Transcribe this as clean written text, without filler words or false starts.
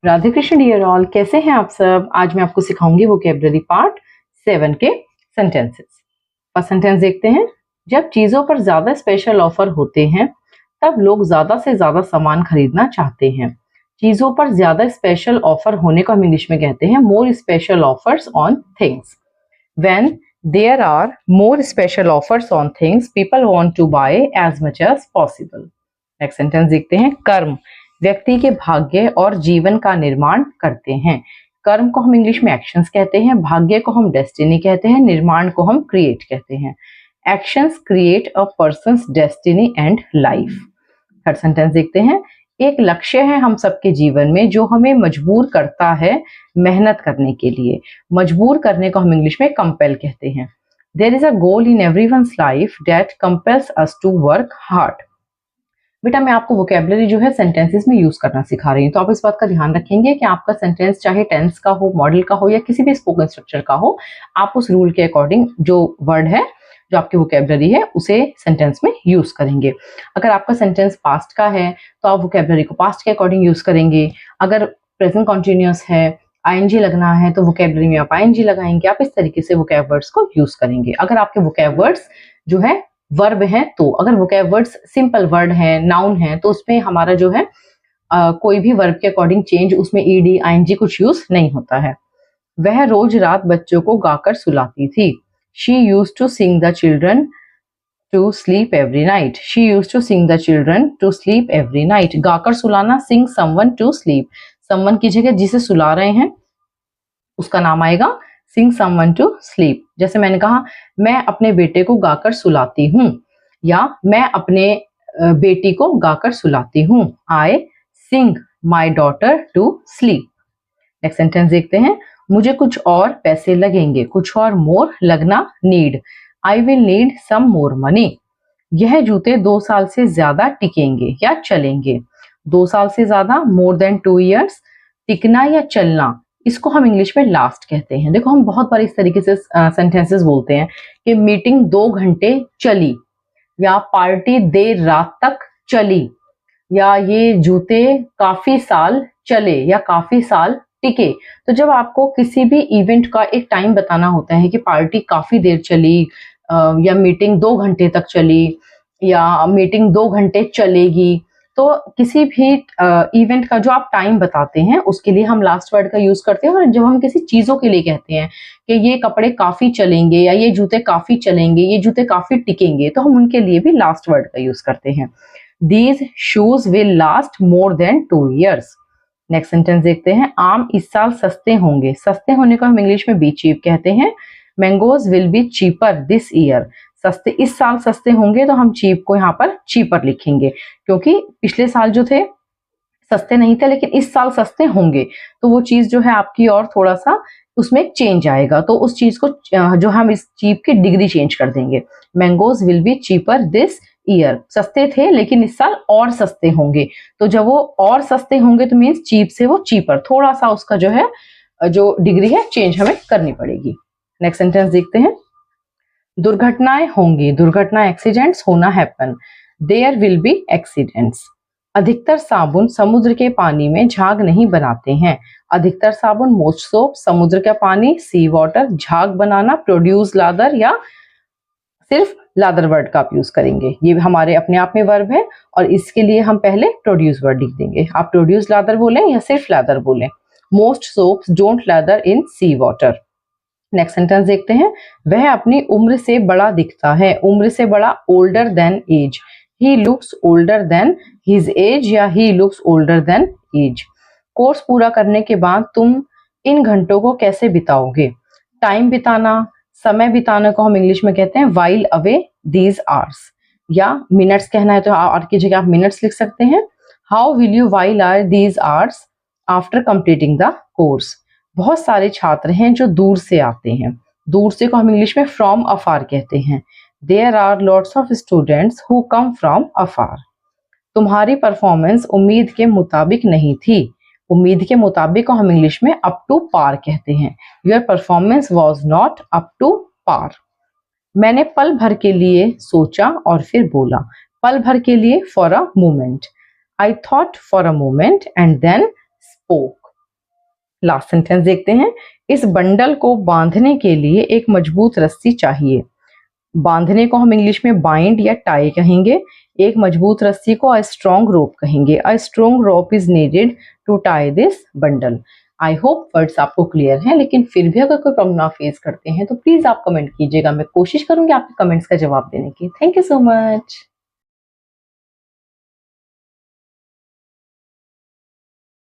Radhe Krishna dear all, कैसे हैं आप सब। आज मैं आपको सिखाऊंगी वोकैबुलरी पार्ट 7 के सेंटेंसेस। और सेंटेंस देखते हैं। जब चीजों पर ज्यादा स्पेशल ऑफर होते हैं तब लोग ज्यादा से ज्यादा सामान खरीदना चाहते हैं। चीजों पर ज्यादा स्पेशल ऑफर होने को हम इंग्लिश में कहते हैं more special offers on things. When there are more special offers on things people want to buy as much as possible. Next sentence देखते हैं। कर्म व्यक्ति के भाग्य और जीवन का निर्माण करते हैं। कर्म को हम इंग्लिश में एक्शंस कहते हैं, भाग्य को हम डेस्टिनी कहते हैं, निर्माण को हम क्रिएट कहते हैं। Actions create a persons destiny and life. Third sentence देखते हैं। एक लक्ष्य है हम सबके जीवन में जो हमें मजबूर करता है मेहनत करने के लिए। मजबूर करने को हम इंग्लिश में कंपेल कहते हैं। There is a goal in everyone's life that compels us to work hard. बेटा मैं आपको वोकैबुलरी जो है सेंटेंसेस में यूज करना सिखा रही हूँ, तो आप इस बात का ध्यान रखेंगे कि आपका सेंटेंस चाहे टेंस का हो, मॉडल का हो या किसी भी स्पोकन स्ट्रक्चर का हो, आप उस रूल के अकॉर्डिंग जो वर्ड है, जो आपकी वोकैबुलरी है, उसे सेंटेंस में यूज करेंगे। अगर आपका सेंटेंस पास्ट का है तो आप वोकैबुलरी को पास्ट के अकॉर्डिंग यूज करेंगे। अगर प्रेजेंट कॉन्टिन्यूअस है, आईएनजी लगना है, तो वोकैबुलरी में आप आईएनजी लगाएंगे। आप इस तरीके से वोकैब वर्ड्स को यूज करेंगे। अगर आपके वोकैब वर्ड्स जो है वर्ब है, तो अगर वोकैब वर्ड्स सिंपल वर्ड है, नाउन है, तो उसमें हमारा जो है कोई भी वर्ब के अकॉर्डिंग चेंज, उसमें ईडी आईएनजी कुछ यूज नहीं होता है। वह रोज रात बच्चों को गाकर सुलाती थी। She used to sing the children to sleep every night. She used to sing the children to sleep every night. गाकर सुलाना, sing someone to sleep. Someone की जगह जिसे सुला रहे हैं उसका नाम आएगा सिंग समवन टू स्लीप। जैसे मैंने कहा, मैं अपने बेटे को गाकर सुलाती हूँ, या मैं अपने बेटी को गाकर सुलाती हूँ। I sing my daughter to sleep. Next sentence देखते हैं। मुझे कुछ और पैसे लगेंगे। कुछ और, मोर, लगना, need. I will need some more money. यह जूते 2 साल से ज्यादा टिकेंगे या चलेंगे। 2 साल से ज्यादा, मोर देन 2 years। टिकना या चलना, इसको हम इंग्लिश में लास्ट कहते हैं। देखो हम बहुत बार इस तरीके से सेंटेंसेस बोलते हैं कि मीटिंग 2 घंटे चली, या पार्टी देर रात तक चली, या ये जूते काफी साल चले या काफी साल टिके। तो जब आपको किसी भी इवेंट का एक टाइम बताना होता है कि पार्टी काफी देर चली, या मीटिंग 2 घंटे तक चली, या मीटिंग 2 घंटे चलेगी, तो किसी भी इवेंट का जो आप टाइम बताते हैं उसके लिए हम लास्ट वर्ड का यूज करते हैं। और जब हम किसी चीजों के लिए कहते हैं कि ये कपड़े काफी चलेंगे, या ये जूते काफी चलेंगे, ये जूते काफी टिकेंगे, तो हम उनके लिए भी लास्ट वर्ड का यूज करते हैं। These shoes will last more than 2 years। Next sentence देखते हैं। आम इस साल सस्ते होंगे। सस्ते होने को हम इंग्लिश में बी चीप कहते हैं। Mangoes will be cheaper this year. सस्ते इस साल सस्ते होंगे, तो हम चीप को यहाँ पर चीपर लिखेंगे, क्योंकि पिछले साल जो थे सस्ते नहीं थे, लेकिन इस साल सस्ते होंगे, तो वो चीज जो है आपकी और थोड़ा सा उसमें चेंज आएगा, तो उस चीज को जो हम इस चीप की डिग्री चेंज कर देंगे। Mangoes will be cheaper this year. सस्ते थे लेकिन इस साल और सस्ते होंगे, तो जब वो और सस्ते होंगे तो मीन्स चीप से वो चीपर, थोड़ा सा उसका जो है जो डिग्री है चेंज हमें करनी पड़ेगी। नेक्स्ट सेंटेंस देखते हैं। दुर्घटनाएं होंगी। दुर्घटना, एक्सीडेंट्स, होना, happen. There will be accidents. अधिकतर साबुन समुद्र के पानी में झाग नहीं बनाते हैं। अधिकतर साबुन, मोस्ट सोप, समुद्र का पानी, सी वाटर, झाग बनाना, प्रोड्यूस लादर, या सिर्फ लादर वर्ड का आप यूज करेंगे। ये हमारे अपने आप में वर्ब है, और इसके लिए हम पहले प्रोड्यूस वर्ड लिख देंगे। आप प्रोड्यूस लादर बोलें या सिर्फ लादर बोलें। Most soaps don't lather in sea water. Next sentence देखते हैं। वह अपनी उम्र से बड़ा दिखता है। उम्र से बड़ा, older than age. He looks older than his age, या he looks older than age. Course पूरा करने के बाद तुम इन घंटों को कैसे बिताओगे। टाइम बिताना, समय बिताने को हम इंग्लिश में कहते हैं वाइल अवे दीज आवर्स, या मिनट्स कहना है तो आवर की जगह आप मिनट्स लिख सकते हैं। How will you while are these hours after completing the course. बहुत सारे छात्र हैं जो दूर से आते हैं। दूर से को हम इंग्लिश में फ्रॉम अफार कहते हैं। There are lots of students who come from afar. तुम्हारी परफॉर्मेंस उम्मीद के मुताबिक नहीं थी। उम्मीद के मुताबिक को हम इंग्लिश में अप टू पार कहते हैं। Your performance was not up to par. मैंने पल भर के लिए सोचा और फिर बोला। पल भर के लिए, for a moment. I thought for a moment and then spoke. Last sentence देखते हैं, इस बंडल को बांधने के लिए एक मजबूत रस्सी चाहिए। बांधने को हम इंग्लिश में बाइंड या टाई कहेंगे, एक मजबूत रस्सी को अ स्ट्रॉन्ग रोप कहेंगे। A strong rope is needed to tie this bundle. I hope words आपको क्लियर हैं, लेकिन फिर भी अगर कोई प्रॉब्लम आप फेस करते हैं तो प्लीज आप कमेंट कीजिएगा, मैं कोशिश करूंगी आपके कमेंट्स का जवाब देने की। Thank you so much.